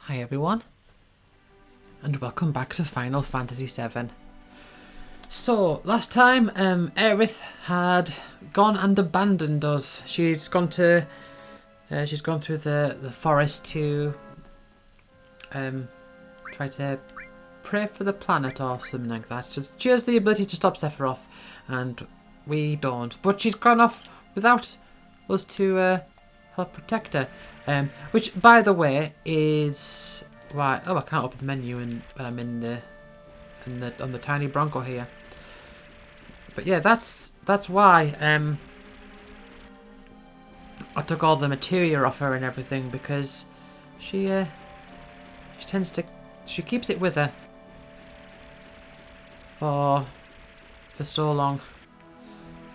Hi everyone, and welcome back to Final Fantasy VII. So, last time, Aerith had gone and abandoned us. She's gone through the forest to try to pray for the planet or something like that. She has the ability to stop Sephiroth, and we don't. But she's gone off without us to help protect her. Which, by the way, is why. Oh, I can't open the menu when I'm on the tiny Bronco here. But yeah, that's why I took all the materia off her and everything, because she keeps it with her for so long.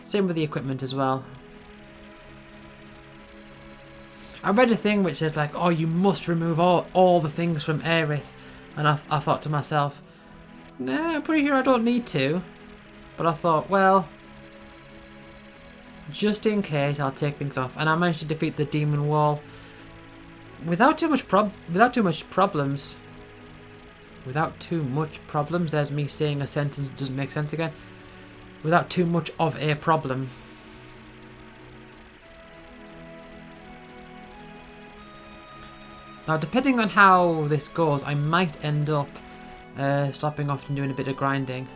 Same with the equipment as well. I read a thing which says like, oh, you must remove all the things from Aerith, and I thought to myself, nah, I'm pretty sure I don't need to. But I thought, well, just in case, I'll take things off, and I managed to defeat the demon wall without too much problems. Without too much problems. There's me saying a sentence that doesn't make sense again. Without too much of a problem. Now, depending on how this goes, I might end up stopping off and doing a bit of grinding.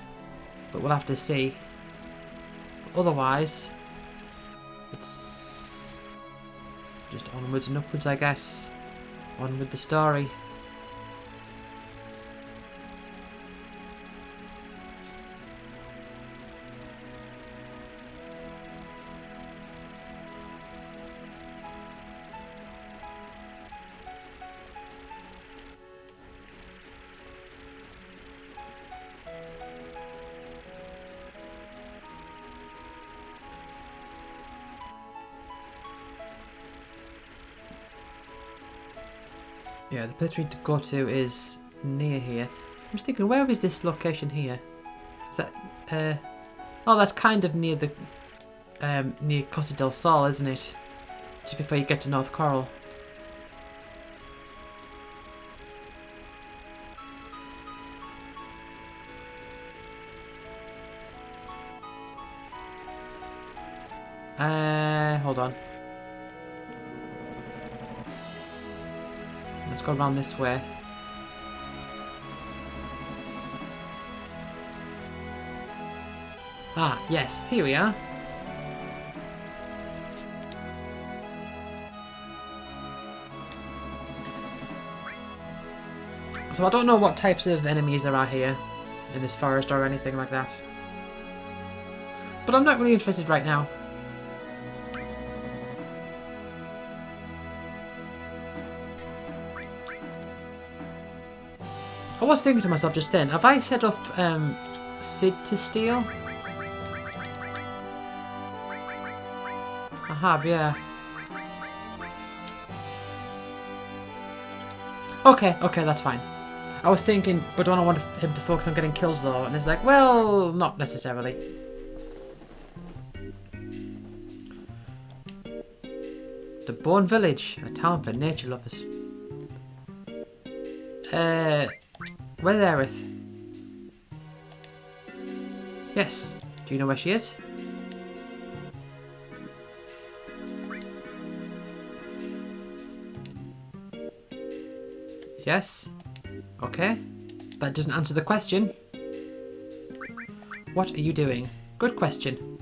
But we'll have to see. But otherwise, it's just onwards and upwards, I guess. On with the story. Yeah, the place we need to go to is near here. I'm just thinking, where is this location here? Is that, oh, that's kind of near the, near Costa del Sol, isn't it? Just before you get to North Coral. Hold on. Let's go around this way. Ah, yes, here we are. So I don't know what types of enemies there are here in this forest or anything like that. But I'm not really interested right now. I was thinking to myself just then, have I set up Sid to steal? I have, yeah. Okay, that's fine. I was thinking, but don't I want him to focus on getting kills though? And it's like, well, not necessarily. The Bone Village, a town for nature lovers. Where's Aerith? Yes. Do you know where she is? Yes. Okay. That doesn't answer the question. What are you doing? Good question.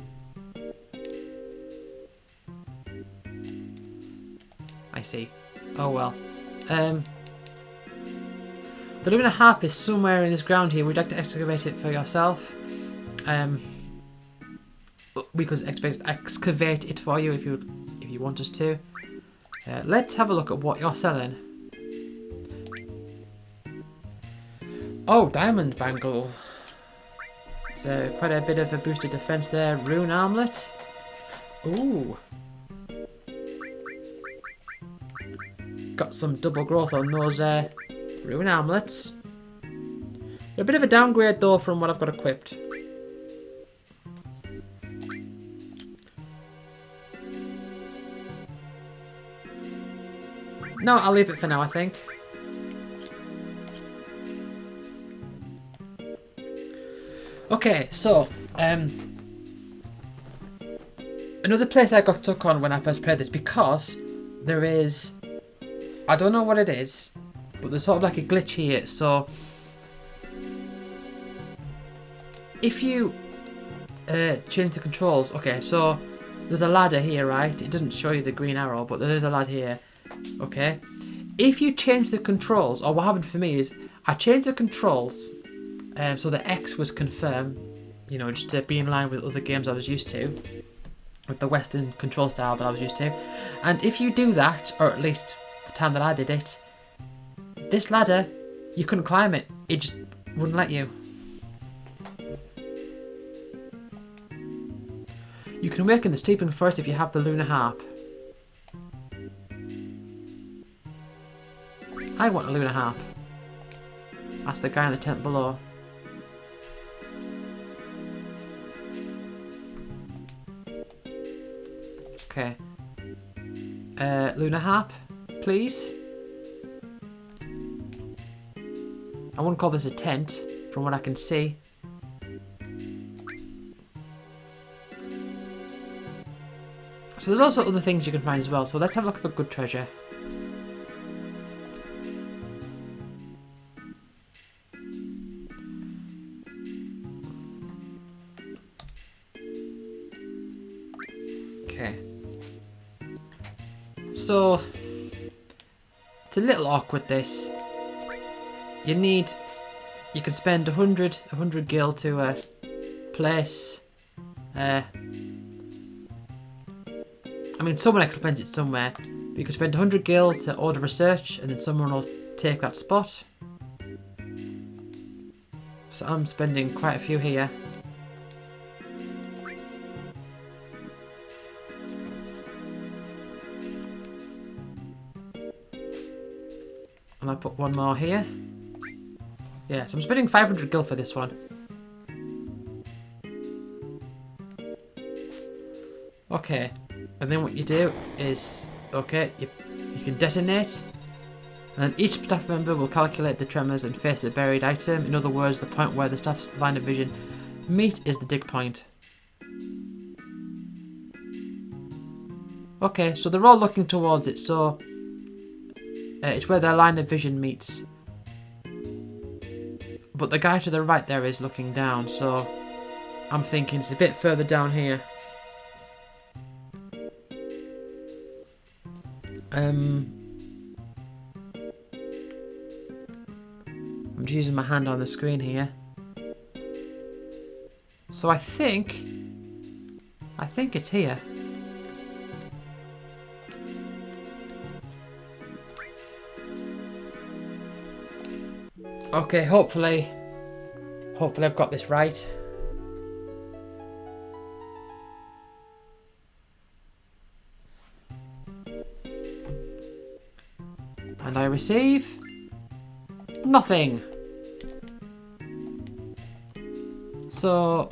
I see. Oh well. The lunar harp is somewhere in this ground here. Would you like to excavate it for yourself? We could excavate it for you if you want us to. Let's have a look at what you're selling. Oh, diamond bangle. So quite a bit of a boosted defense there. Rune armlet. Ooh. Got some double growth on those rune armlets. A bit of a downgrade though from what I've got equipped. No, I'll leave it for now, I think. Okay, so another place I got stuck on when I first played this, because there is, I don't know what it is, but there's sort of like a glitch here. So if you change the controls, okay, so there's a ladder here, right? It doesn't show you the green arrow, but there is a ladder here, okay? If you change the controls, or what happened for me is, I changed the controls so the X was confirm, you know, just to be in line with other games I was used to, with the Western control style that I was used to. And if you do that, or at least the time that I did it, this ladder, you couldn't climb it. It just wouldn't let you. You can awaken the sleeping first if you have the lunar harp. I want a lunar harp. That's the guy in the tent below. Okay. Lunar harp, please. I wouldn't call this a tent, from what I can see. So there's also other things you can find as well, so let's have a look for good treasure. Okay. So, it's a little awkward this. You can spend 100 gil to place, I mean, someone explains it somewhere. But you can spend 100 gil to order research, and then someone will take that spot. So I'm spending quite a few here. And I put one more here. Yeah, so I'm spending 500 gil for this one. Okay, and then what you do is, okay, you can detonate, and then each staff member will calculate the tremors and face the buried item. In other words, the point where the staff's line of vision meet is the dig point. Okay, so they're all looking towards it, so it's where their line of vision meets. But the guy to the right there is looking down, so I'm thinking it's a bit further down here. I'm just using my hand on the screen here. So I think it's here. Okay, hopefully I've got this right. And I receive nothing. So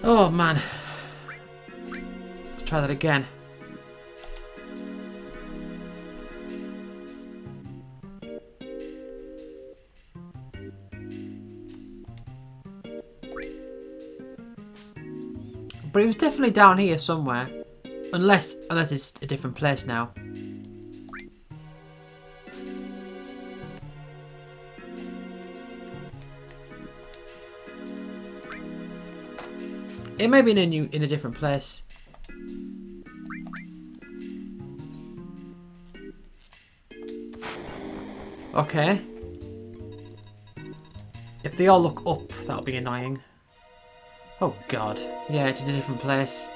oh man. Let's try that again. But it was definitely down here somewhere. Unless it's a different place now. It may be in a different place. Okay. If they all look up, that'll be annoying. Oh god. Yeah, it's in a different place.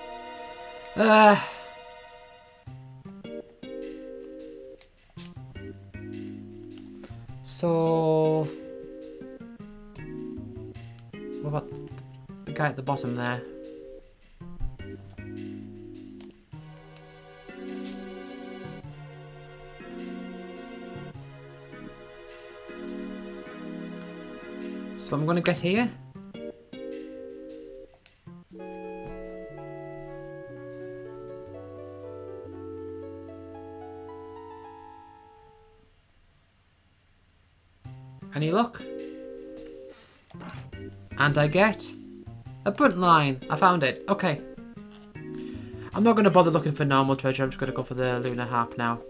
So what about the guy at the bottom there? So I'm gonna guess here. Any luck? And I get a bunt line. I found it. Okay. I'm not going to bother looking for normal treasure. I'm just going to go for the lunar harp now.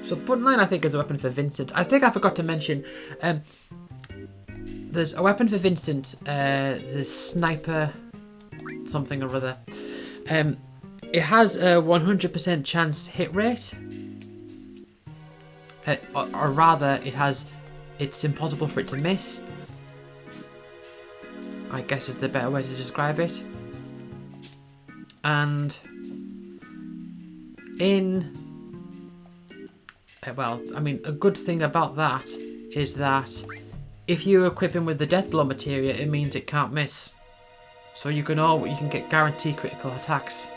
So bunt line, I think, is a weapon for Vincent. I think I forgot to mention, there's a weapon for Vincent, the sniper something or other. It has a 100% chance hit rate. Or rather, it's impossible for it to miss. I guess is the better way to describe it. And well, I mean, a good thing about that is that if you equip him with the death blow materia, it means it can't miss. So you can get guaranteed critical attacks.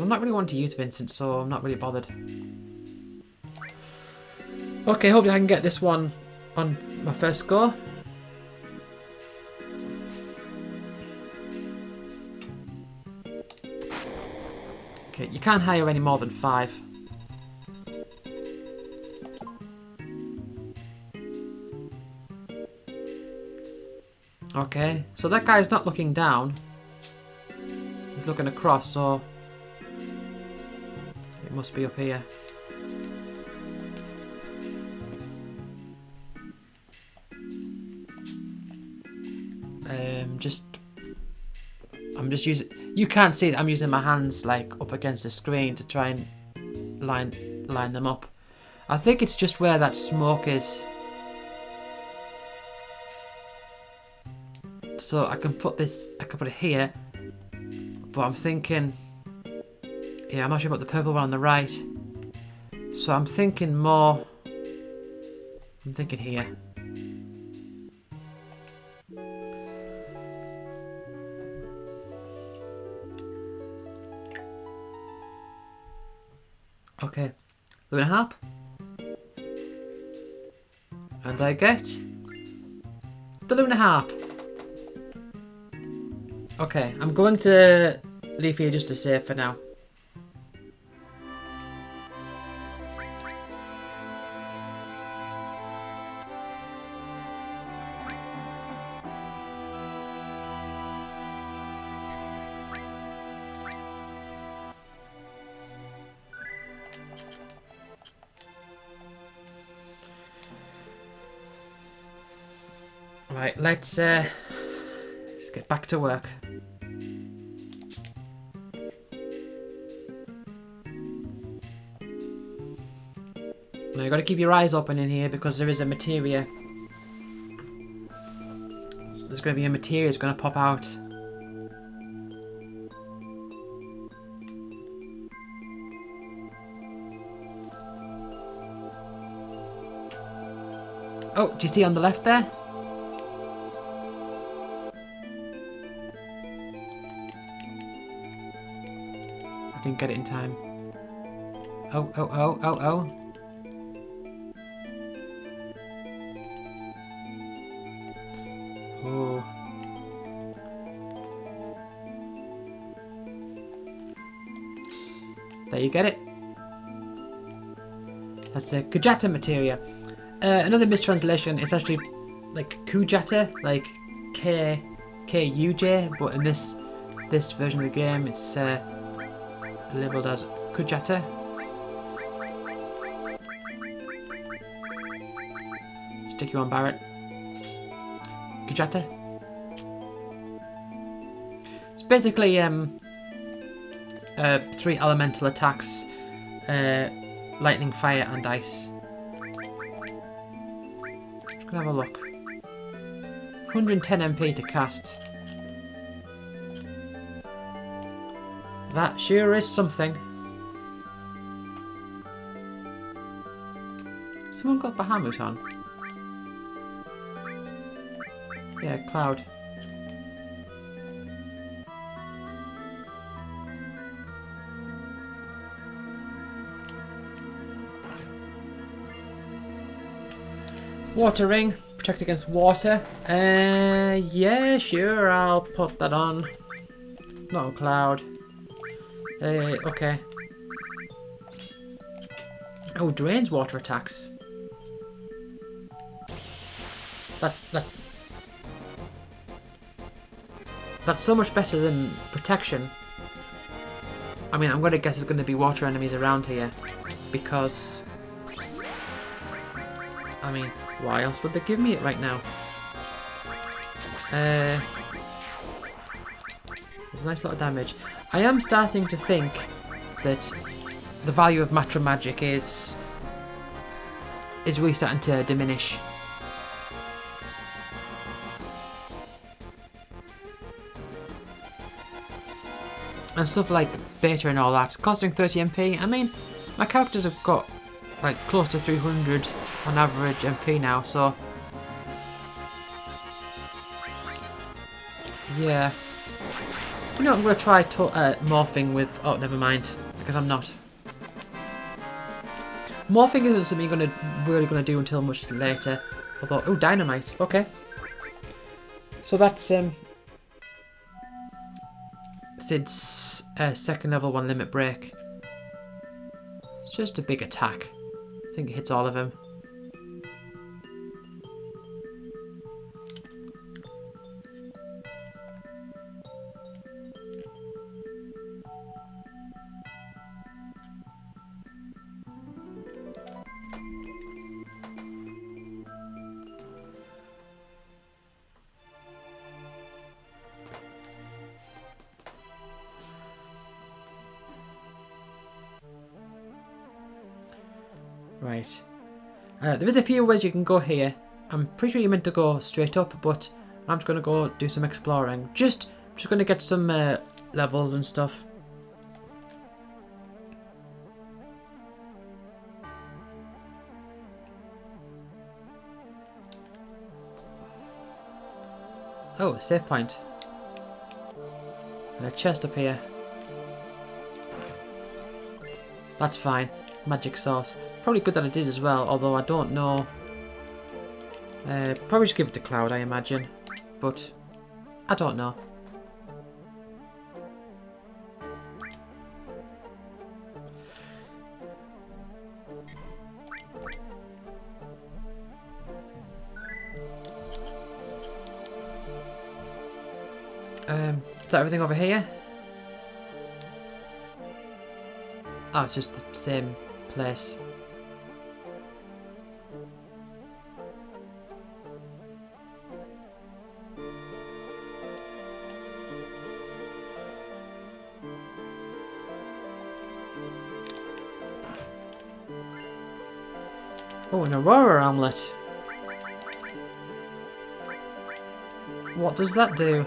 I'm not really wanting to use Vincent, so I'm not really bothered. Okay, hopefully I can get this one on my first go. Okay, you can't hire any more than 5. Okay, so that guy's not looking down. He's looking across, so it must be up here. I'm just using. You can't see that I'm using my hands like up against the screen to try and line them up. I think it's just where that smoke is. So I can put it here, but I'm thinking, yeah, I'm not sure about the purple one on the right. So I'm thinking here. Okay, lunar harp, and I get the lunar harp. Okay, I'm going to leave here just to save for now. Right, let's get back to work. Now you've got to keep your eyes open in here because there is a materia. There's going to be a materia that's going to pop out. Oh, do you see on the left there? I didn't get it in time. Oh, oh, oh, oh, oh. Oh. There you get it. That's the Kujata materia. Another mistranslation, it's actually like Kujata, like K-U-J, but in this version of the game it's labelled as Kujata. Stick you on Barrett. Kujata. It's basically 3 elemental attacks, lightning, fire and ice. Just gonna have a look. 110 MP to cast. That sure is something. Someone got Bahamut on. Yeah, Cloud. Water ring. Protect against water. Yeah, sure. I'll put that on. Not on cloud. Okay. Oh, drains water attacks. That's so much better than protection. I mean, I'm gonna guess there's gonna be water enemies around here, because I mean, why else would they give me it right now? There's a nice lot of damage. I am starting to think that the value of Matra Magic is really starting to diminish. And stuff like beta and all that, costing 30 MP. I mean, my characters have got like close to 300 on average MP now, so yeah. You know, I'm going to try morphing with... Oh, never mind, because I'm not. Morphing isn't something you're really going to do until much later. Although, oh, dynamite, okay. So that's Sid's second level 1 limit break. It's just a big attack. I think it hits all of them. Right. There is a few ways you can go here. I'm pretty sure you're meant to go straight up, but I'm just going to go do some exploring. Just going to get some levels and stuff. Oh, save point. And a chest up here. That's fine. Magic sauce. Probably good that I did as well, although I don't know. Probably just give it to Cloud, I imagine. But I don't know. Is that everything over here? Oh, it's just the same place. Oh, an Aurora Amulet. What does that do?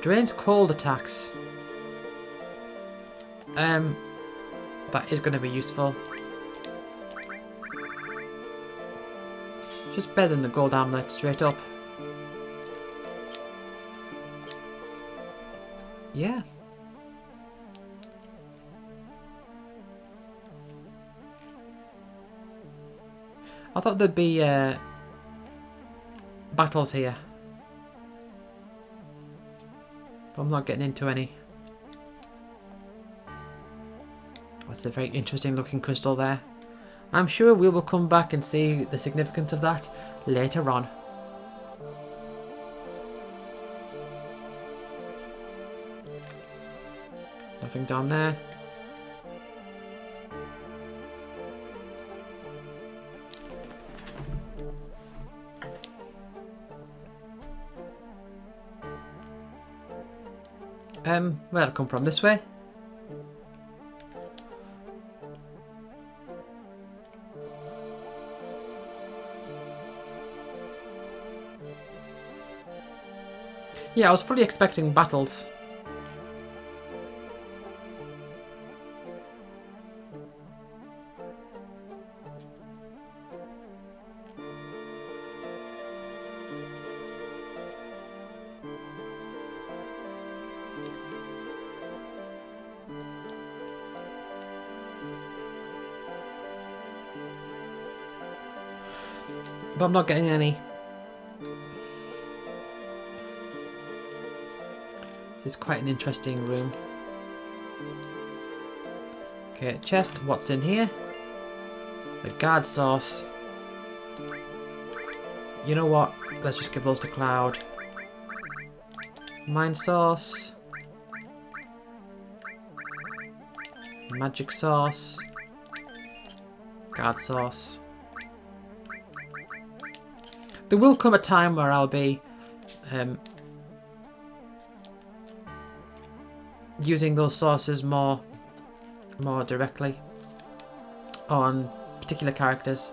Drains cold attacks. That is going to be useful. Just better than the gold amulet, straight up. Yeah. I thought there'd be battles here. But I'm not getting into any. That's a very interesting looking crystal there. I'm sure we will come back and see the significance of that later on. Nothing down there. Where'd I come from? This way? Yeah, I was fully expecting battles. But I'm not getting any. This is quite an interesting room. Okay, chest. What's in here? The guard sauce. You know what? Let's just give those to Cloud. Mine sauce. Magic sauce. Guard sauce. There will come a time where I'll be using those sauces more directly on particular characters.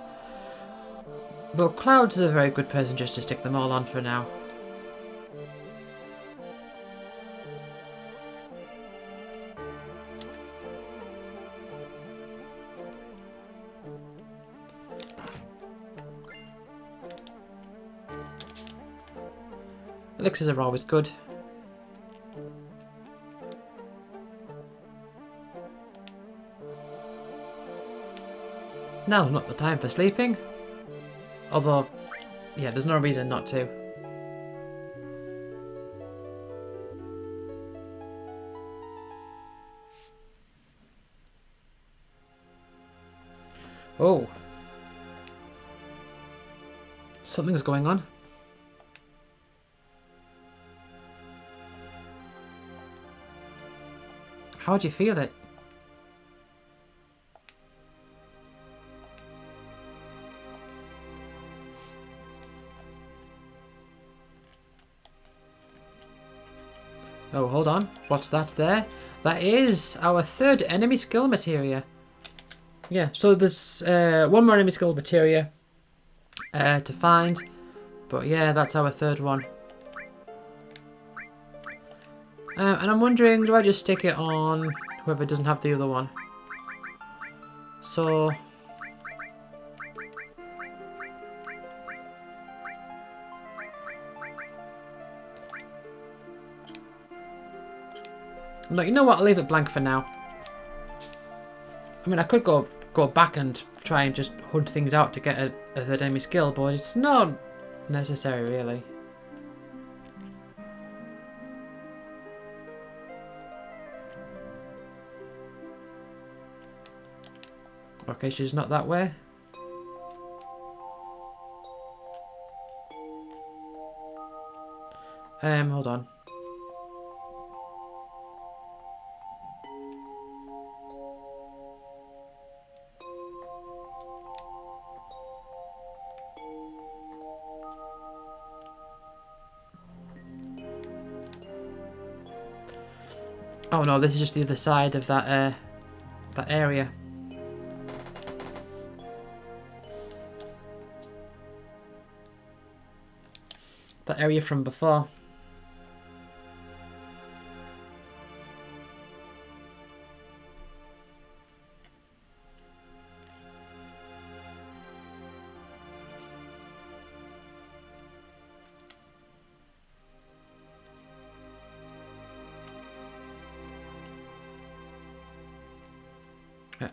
But Cloud's a very good person just to stick them all on for now. Elixirs are always good. Now's not the time for sleeping. Although, yeah, there's no reason not to. Oh. Something's going on. How do you feel it? Oh, hold on. What's that there? That is our third enemy skill materia. Yeah, so there's one more enemy skill materia to find. But yeah, that's our third one. And I'm wondering, do I just stick it on whoever doesn't have the other one? So... no, you know what? I'll leave it blank for now. I mean, I could go back and try and just hunt things out to get a third enemy skill, but it's not necessary, really. Okay, she's not that way. Hold on. Oh no, this is just the other side of that area. That area from before.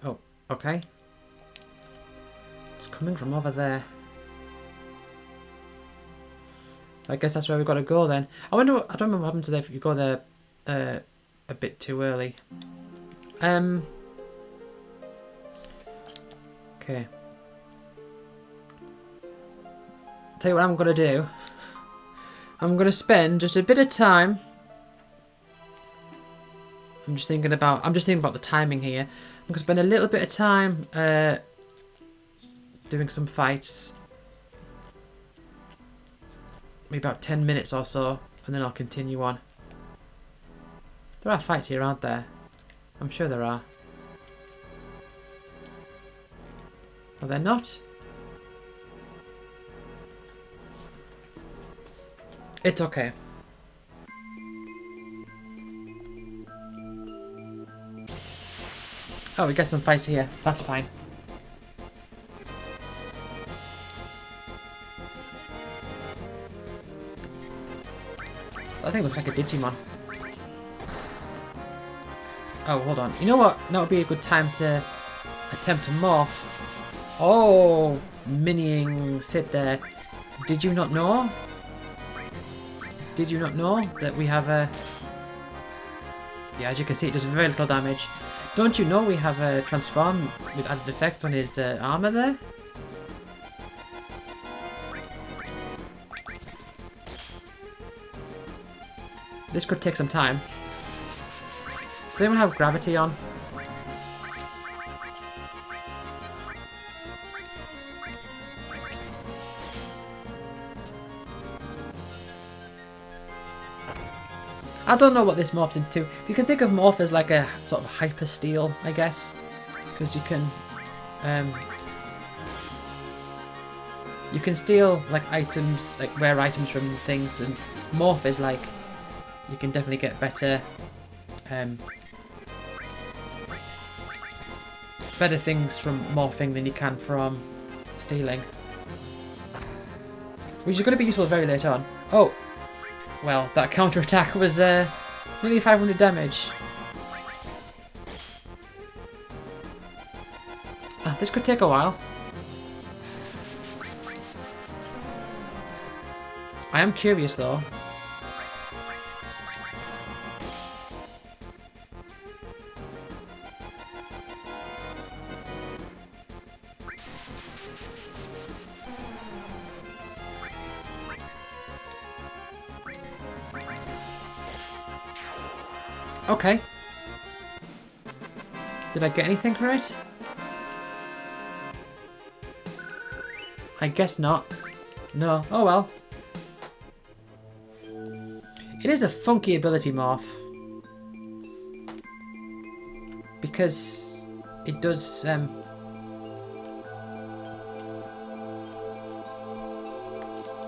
Oh, okay. It's coming from over there. I guess that's where we've got to go then. I wonder, I don't remember what happens if you go there a bit too early. Okay. Tell you what I'm going to do. I'm going to spend just a bit of time. I'm just thinking about the timing here. I'm going to spend a little bit of time doing some fights. Maybe about 10 minutes or so, and then I'll continue on. There are fights here, aren't there? I'm sure there are. Are there not? It's okay. Oh, we get some fights here. That's fine. I think it looks like a Digimon. Oh, hold on. You know what? That would be a good time to attempt to morph. Oh, miniing sit there. Did you not know? Did you not know that we have a... Yeah, as you can see, it does very little damage. Don't you know we have a transform with added effect on his armor there? This could take some time. Does anyone have gravity on? I don't know what this morphs into. You can think of morph as like a sort of hyper steel, I guess, because you can steal like items, like rare items from things, and morph is like you can definitely get better better things from morphing than you can from stealing, which is going to be useful very late on. Oh. Well, that counter-attack was nearly 500 damage. This could take a while. I am curious though. Okay. Did I get anything for it? I guess not. No. Oh well. It is a funky ability morph. Because it does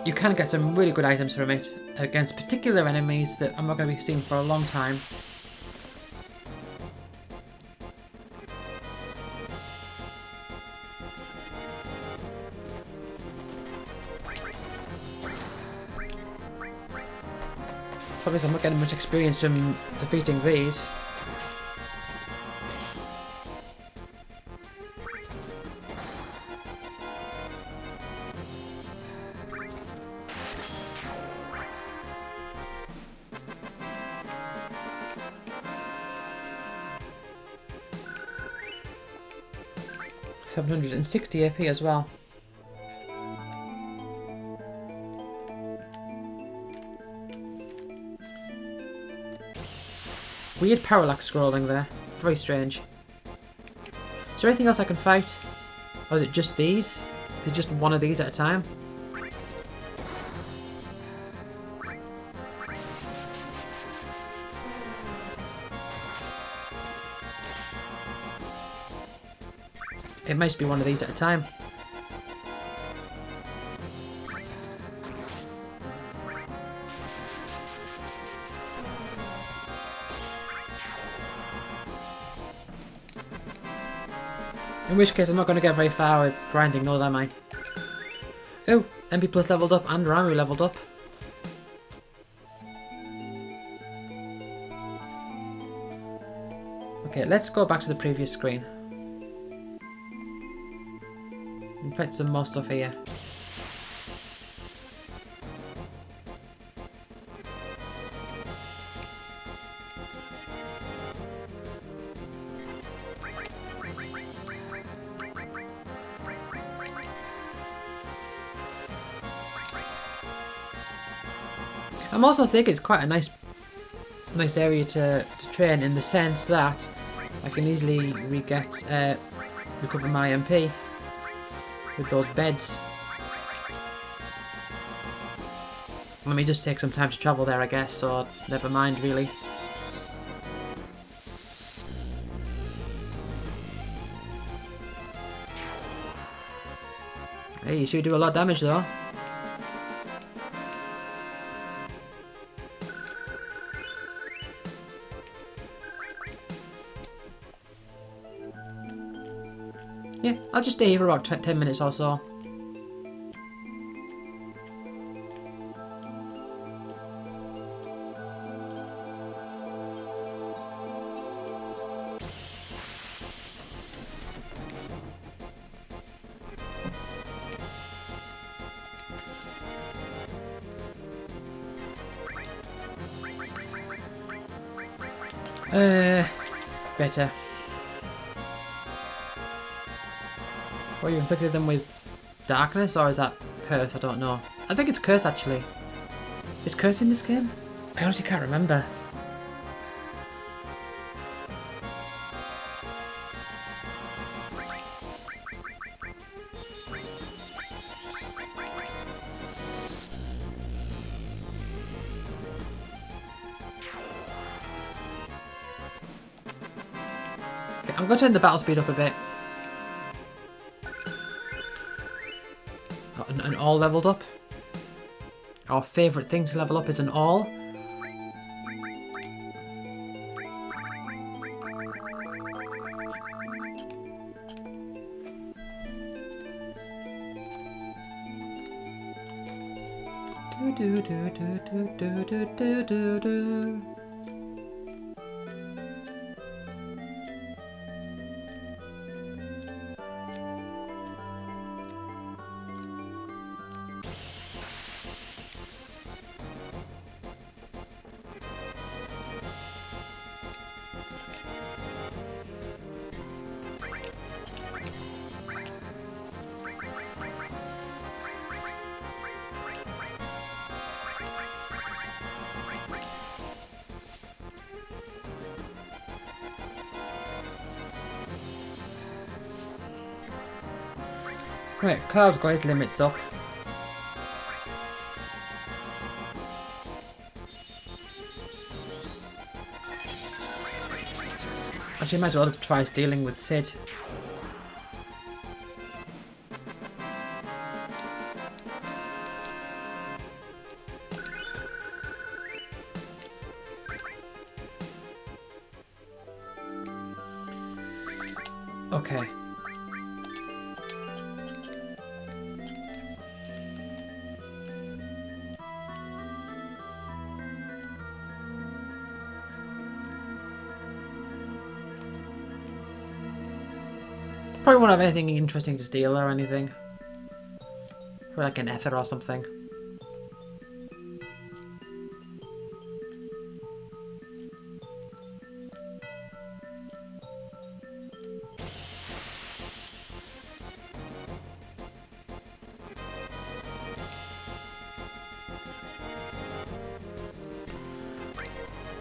you can get some really good items from it against particular enemies that I'm not going to be seeing for a long time. Obviously, I'm not getting much experience from defeating these. $760 AP as well. Weird parallax scrolling there. Very strange. Is there anything else I can fight? Or is it just these? Is it just one of these at a time? It must be one of these at a time. In which case I'm not going to get very far with grinding those, am I? Oh, MP Plus leveled up and Ramu leveled up. Okay, let's go back to the previous screen. And put some more stuff here. I'm also thinking it's quite a nice area to train in the sense that I can easily recover my MP with those beds. Let me just take some time to travel there, I guess, or never mind really. Hey, you should do a lot of damage though. Yeah, I'll just stay here for about 10 minutes or so. Better. Or you inflicted them with darkness, or is that curse? I don't know. I think it's curse actually. Is curse in this game? I honestly can't remember. Okay, I'm going to turn the battle speed up a bit. An all leveled up. Our favourite thing to level up is an all. Do do do do do do do do do. Right, Cloud's got his limits up. Actually, might as well try stealing with Sid. Okay. Probably won't have anything interesting to steal or anything. Or like an ether or something.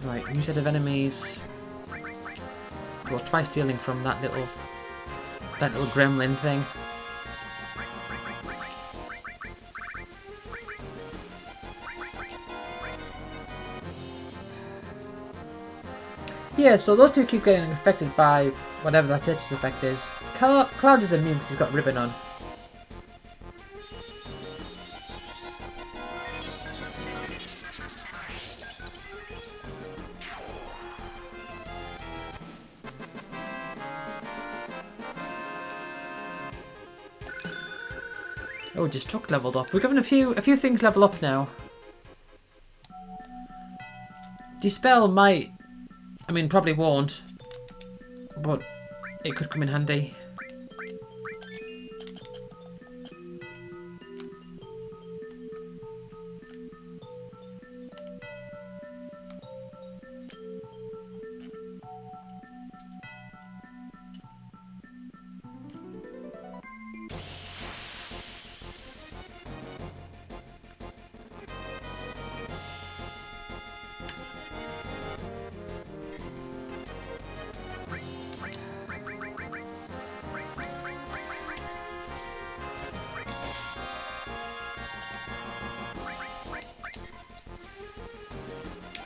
Right, new set of enemies. We'll try stealing from that little gremlin thing. Yeah, so those two keep getting affected by whatever that status effect is. Cloud is immune because he's got ribbon on. Oh, Destruct leveled up. We're given a few things level up now. Dispel might, I mean, probably won't, but it could come in handy.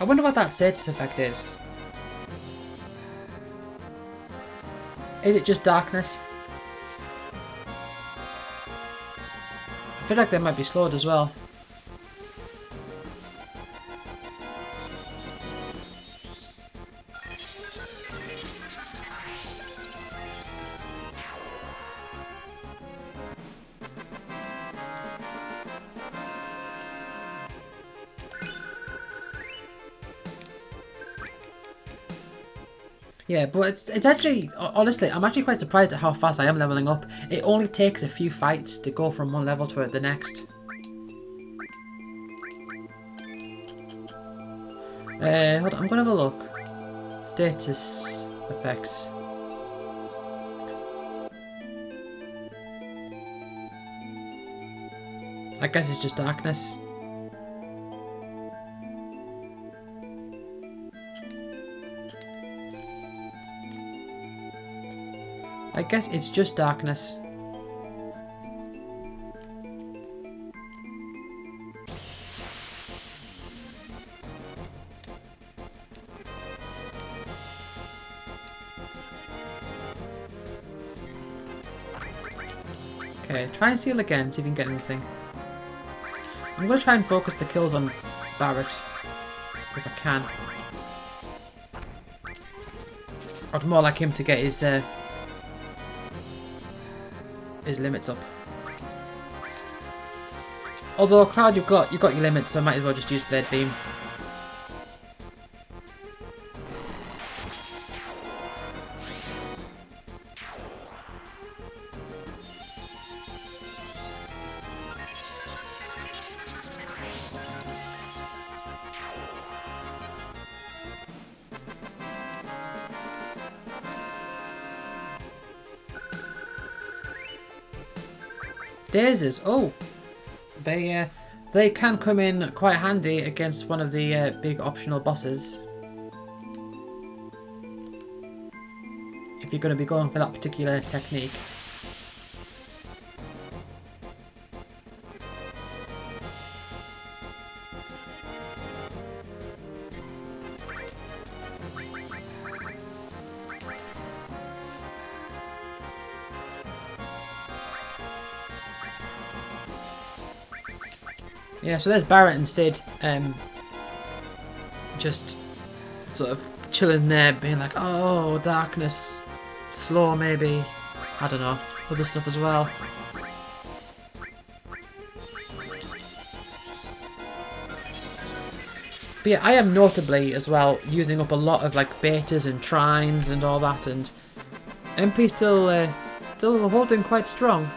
I wonder what that status effect is. Is it just darkness? I feel like they might be slowed as well. Yeah, but it's actually, honestly, I'm actually quite surprised at how fast I am leveling up. It only takes a few fights to go from one level to the next. Hold on, I'm gonna have a look. status effects. I guess it's just darkness. I guess it's just darkness. Okay, try and seal again, see if you can get anything. I'm going to try and focus the kills on Barrett, if I can. I'd more like him to get his limits up. Although Cloud, you've got your limits, so I might as well just use Blade Beam. Daisies, oh, they can come in quite handy against one of the big optional bosses. If you're going to be going for that particular technique. Yeah, so there's Barrett and Sid just sort of chilling there, being like, oh, darkness, slow maybe, I don't know, other stuff as well. But yeah, I am notably as well using up a lot of like betas and trines and all that, and MP still holding quite strong.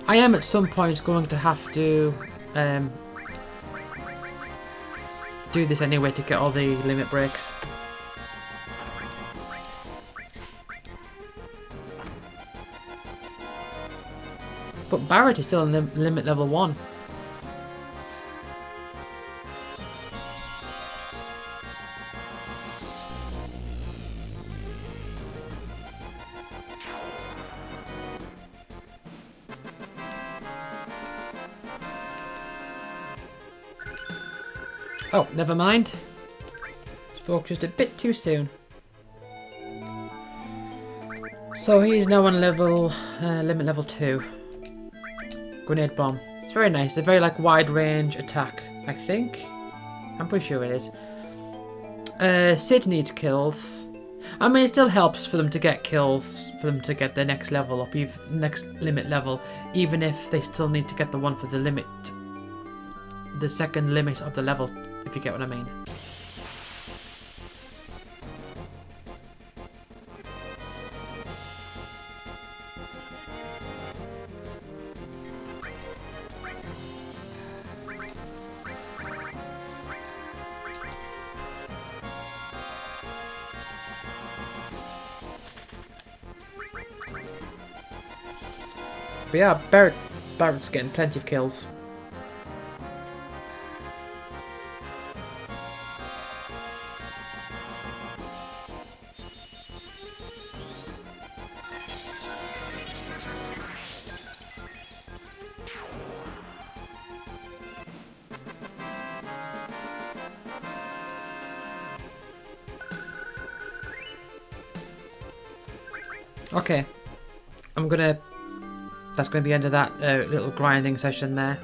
I am at some point going to have to do this anyway to get all the limit breaks. But Barrett is still in limit level 1. Oh, never mind. Spoke just a bit too soon. So he's now on level limit level 2. Grenade bomb. It's very nice. It's a very like wide range attack, I think. I'm pretty sure it is. Sid needs kills. I mean, it still helps for them to get kills, for them to get their next level up, next limit level, even if they still need to get the one for the limit, the second limit of the level, if you get what I mean. But yeah, Barrett's getting plenty of kills. Okay, that's gonna be the end of that little grinding session there.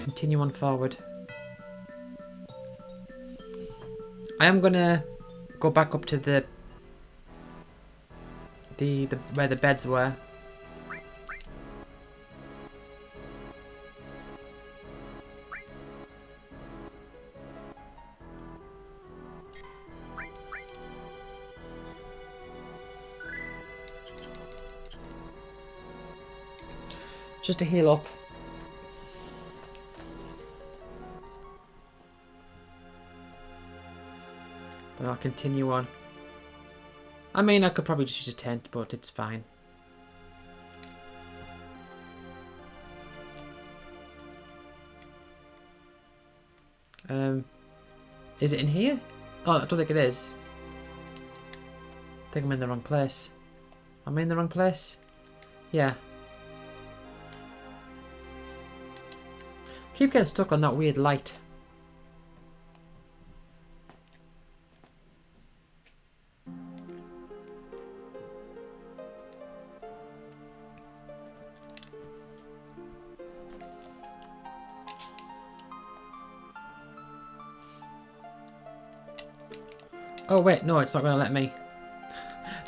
continue on forward. I am gonna go back up to the where the beds were. Just to heal up. Then I'll continue on. I mean, I could probably just use a tent, but it's fine. Is it in here? Oh, I don't think it is. I think I'm in the wrong place. Am I in the wrong place? Yeah. Keep getting stuck on that weird light. Oh wait, no, it's not going to let me.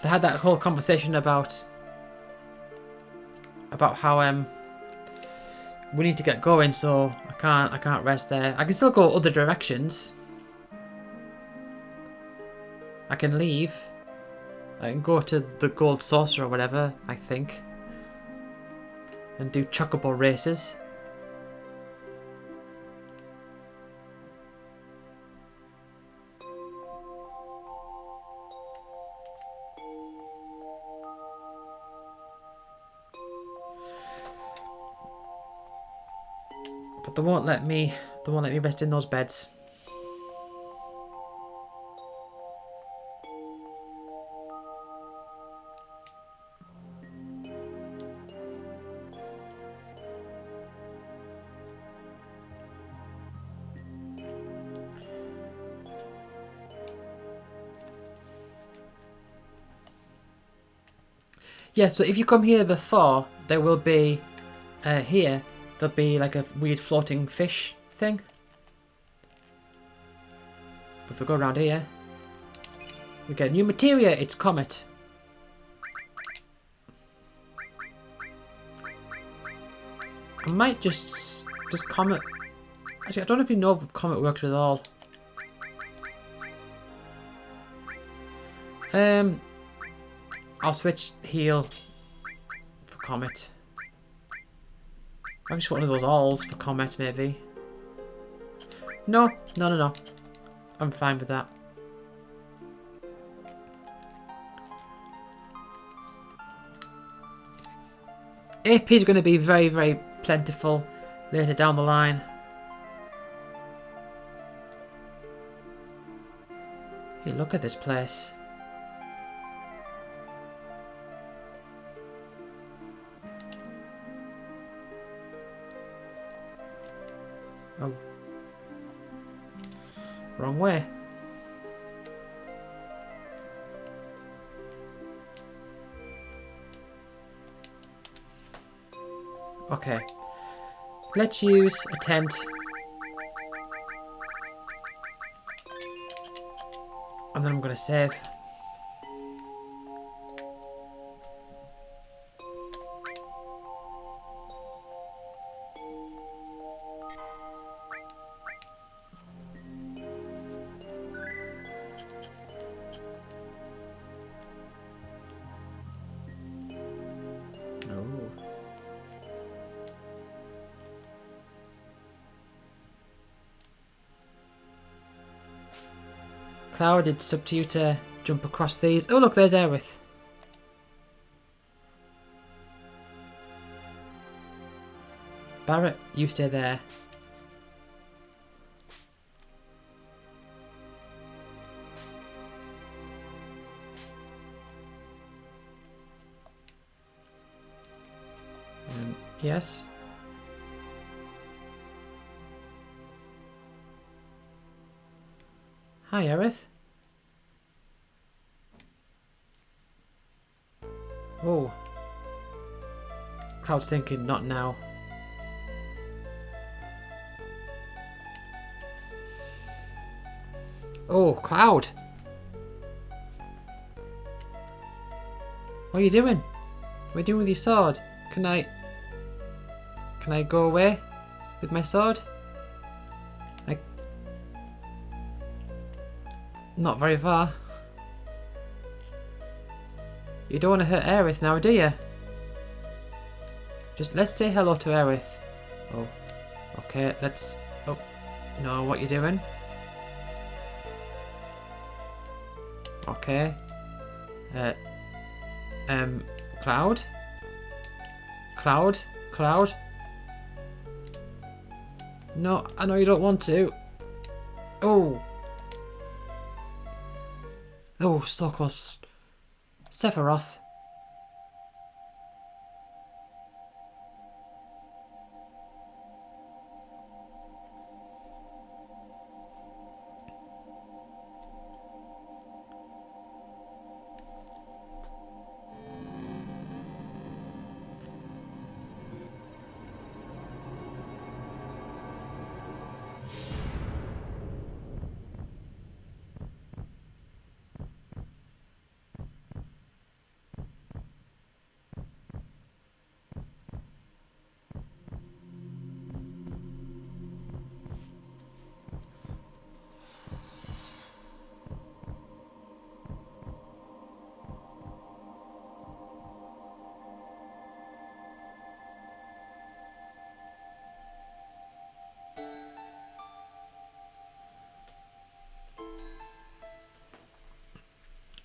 They had that whole conversation about how we need to get going, so I can't rest there. I can still go other directions. I can leave. I can go to the gold saucer or whatever, I think, and do chocobo races. But they won't let me rest in those beds. Yeah, so if you come here before, there will be here. There'll be like a weird floating fish thing. But if we go around here, we get new materia. It's Comet. I might just Comet. Actually, I don't know if you know if Comet works with all. I'll switch heal for Comet. I just want one of those alls for Comet, maybe. No. I'm fine with that. AP is going to be very, very plentiful later down the line. Hey, look at this place. Oh. Wrong way. Okay. Let's use a tent. And then I'm going to save. Cloud, it's up to you to jump across these. Oh look, there's Aerith. Barrett, you stay there. Yes. Hi, Aerith. Oh. Cloud's thinking, not now. Oh, Cloud. What are you doing? What are you doing with your sword? Can I go away with my sword? Not very far. You don't want to hurt Aerith now, do you? Just let's say hello to Aerith. Oh, okay. Let's. Oh, no, what you doing? Okay. Cloud? Cloud? Cloud? No, I know you don't want to. Oh. Oh, so close. Sephiroth.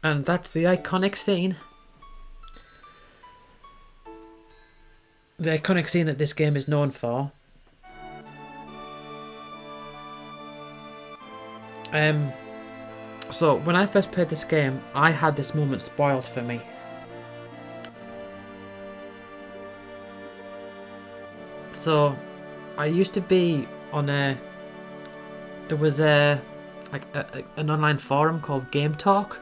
And that's the iconic scene. The iconic scene that this game is known for. So when I first played this game, I had this moment spoiled for me. So I used to be on there was an online forum called Game Talk,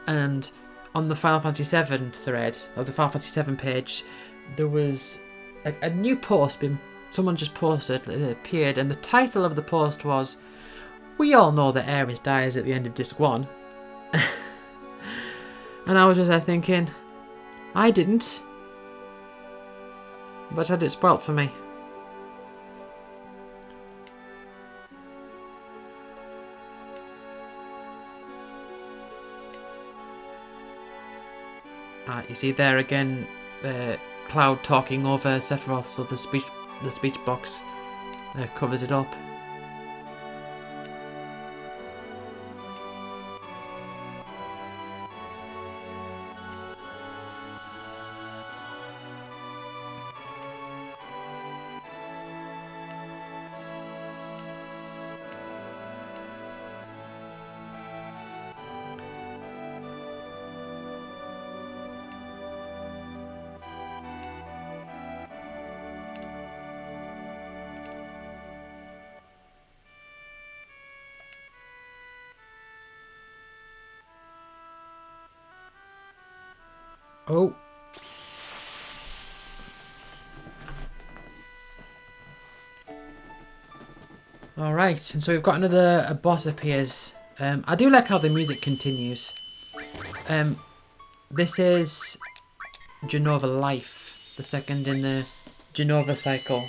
and on the Final Fantasy VII thread of the Final Fantasy VII page, there was a new post someone just posted. It appeared, and the title of the post was, "We all know that Aerith dies at the end of Disc 1." And I was just there thinking, I didn't, but I had it spoilt for me. You see there again, Cloud talking over Sephiroth, so the speech box covers it up. Oh. Alright, and so we've got a boss appears. I do like how the music continues. This is Genova Life, the second in the Genova cycle.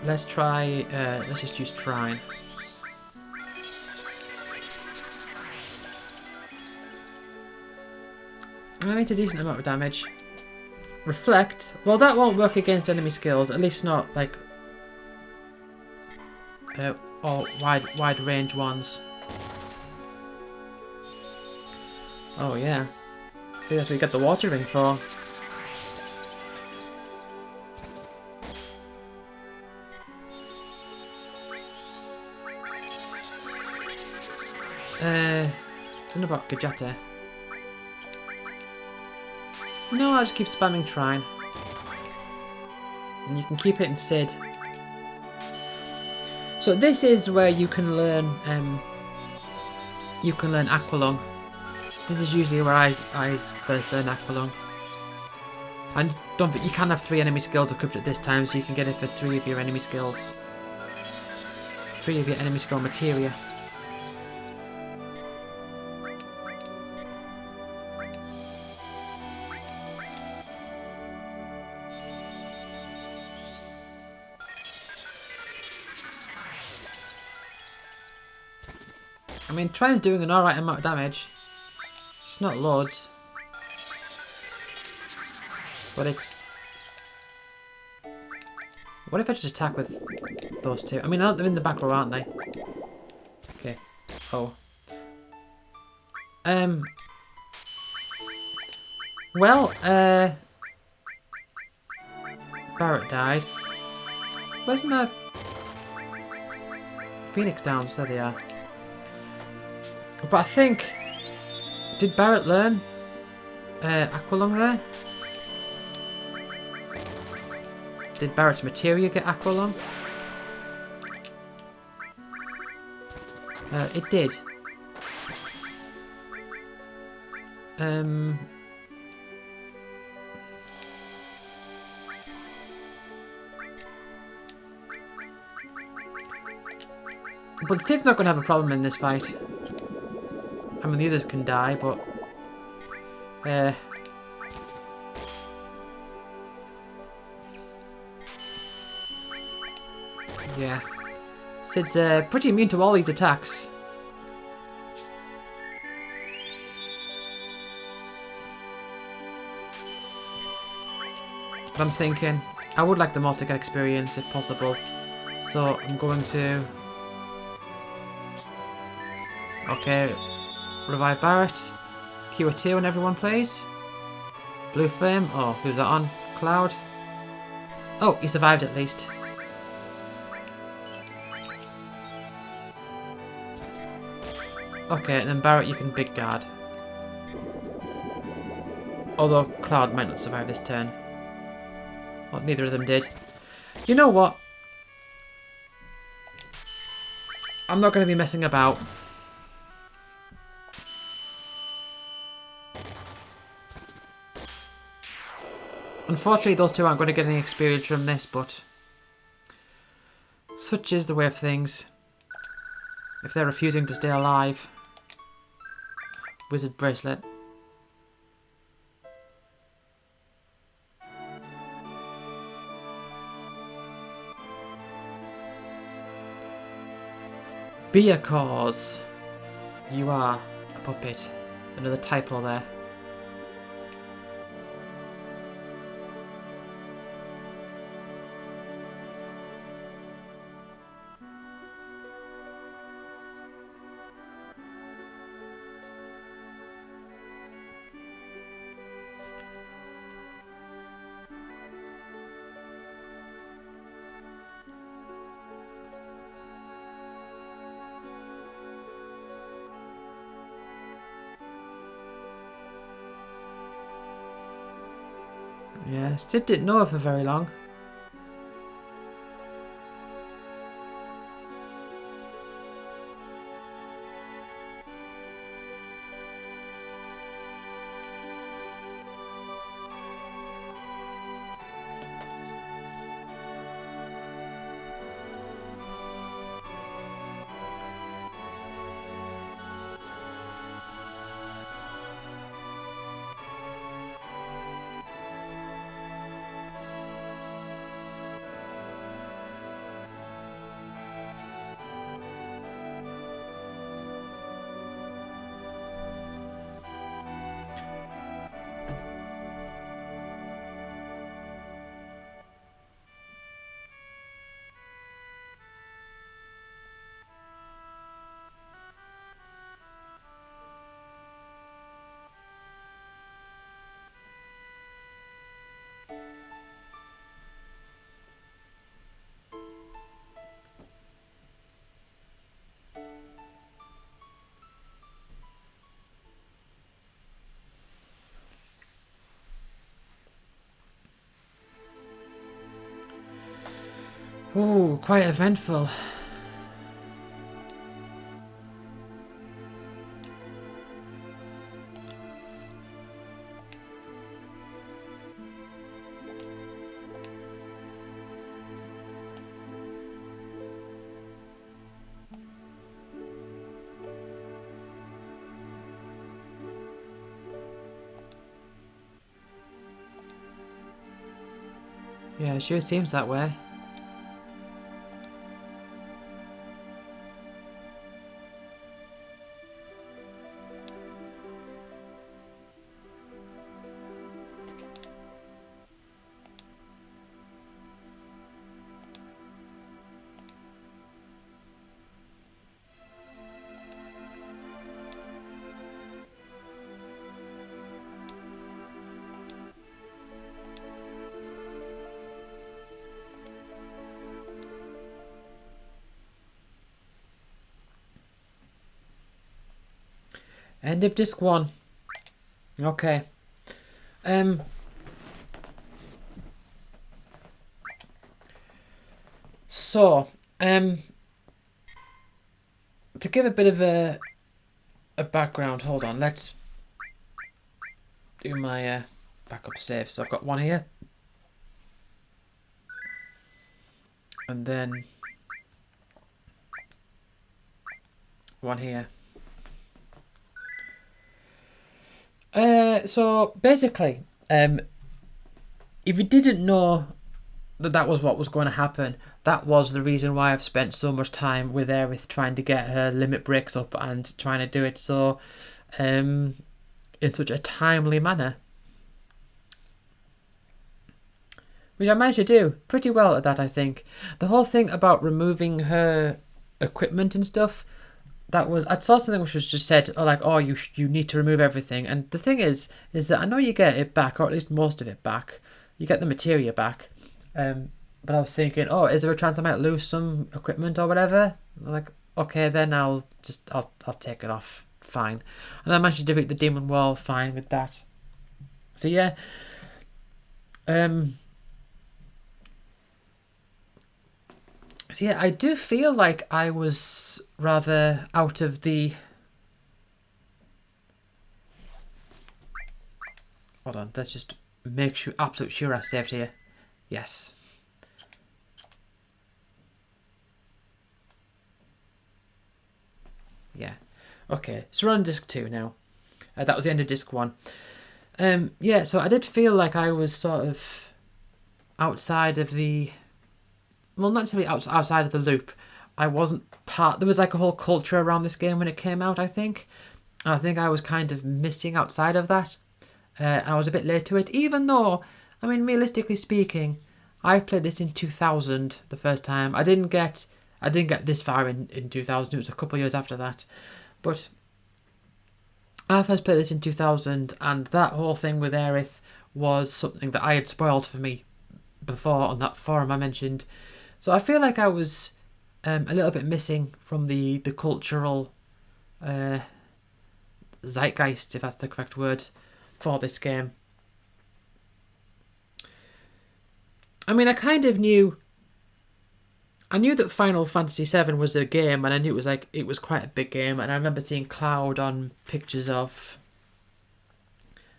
Let's try, let's just use Trine. That makes a decent amount of damage. Reflect, well that won't work against enemy skills, at least not like or wide range ones. Oh yeah. See, that's what you got the water ring for. Don't know about Gajata. No, I'll just keep spamming Trine. And you can keep it in Sid. So this is where you can learn Aqualung. This is usually where I first learn Aqualung. And you can have 3 enemy skills equipped at this time, so you can get it for 3 of your enemy skills. 3 of your enemy skill materia. I mean, Trine's doing an alright amount of damage. It's not loads. But it's... What if I just attack with those 2? I mean, they're in the back row, aren't they? Okay. Oh. Well, Barrett died. Where's my... Phoenix Downs? There they are. But I think... Did Barrett learn Aqualung there? Did Barrett's materia get Aqualung? It did. But Sid's not going to have a problem in this fight. I mean, the others can die, but... yeah. Sid's pretty immune to all these attacks. But I'm thinking, I would like the more to get experience if possible. So I'm going to... Okay, revive Barrett. Q2 when everyone plays. Blue Flame. Oh, who's that on? Cloud. Oh, he survived at least. Okay, and then Barrett you can big guard. Although Cloud might not survive this turn. Well, neither of them did. You know what? I'm not going to be messing about. Unfortunately, those 2 aren't going to get any experience from this, but such is the way of things. If they're refusing to stay alive. Wizard Bracelet. Be a cause. You are a puppet. Another typo there. Yeah, Sid didn't know her for very long. Ooh, quite eventful. Yeah, it sure seems that way. End of disc 1. Okay. So, to give a bit of a background, hold on, let's do my backup save. So I've got one here. And then one here. So basically, if you didn't know that was what was going to happen, that was the reason why I've spent so much time with Aerith trying to get her limit breaks up and trying to do it so in such a timely manner. Which I managed to do pretty well at that, I think. The whole thing about removing her equipment and stuff, I saw something which was just said, you need to remove everything. And the thing is that I know you get it back, or at least most of it back. You get the materia back. But I was thinking, is there a chance I might lose some equipment or whatever? Like, okay, then I'll take it off. Fine. And I managed to defeat the demon wall fine with that. So yeah. So yeah, I do feel like I was rather out of the... Hold on, let's just make sure, absolute sure I saved here. Yes. Yeah. Okay, so we're on disc 2 now. That was the end of disc 1. Yeah, so I did feel like I was sort of outside of the... Well, not necessarily outside of the loop. I wasn't part... There was like a whole culture around this game when it came out, I think. I think I was kind of missing outside of that. And I was a bit late to it, even though, I mean, realistically speaking, I played this in 2000 the first time. I didn't get this far in 2000. It was a couple of years after that. But I first played this in 2000, and that whole thing with Aerith was something that I had spoiled for me before on that forum I mentioned. So I feel like I was a little bit missing from the cultural zeitgeist, if that's the correct word, for this game. I mean, I kind of knew... I knew that Final Fantasy VII was a game, and I knew it was quite a big game, and I remember seeing Cloud on pictures of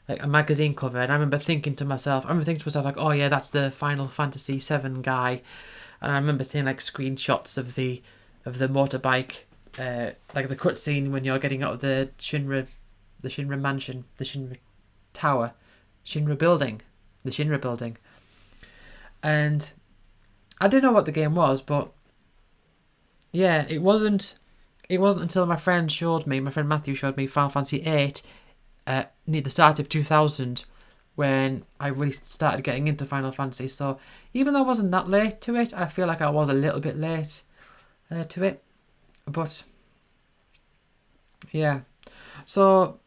like a magazine cover, and I remember thinking to myself, like, oh yeah, that's the Final Fantasy VII guy. And I remember seeing like screenshots of the motorbike, like the cutscene when you're getting out of the Shinra mansion, the Shinra tower, the Shinra building. And I didn't know what the game was, but yeah, it wasn't until my friend Matthew showed me Final Fantasy VIII near the start of 2000 when I really started getting into Final Fantasy. So even though I wasn't that late to it, I feel like I was a little bit late to it. But yeah, so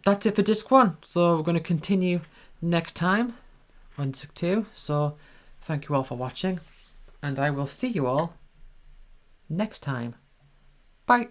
that's it for disc 1. So we're going to continue next time on disc 2. So thank you all for watching, and I will see you all next time. Bye.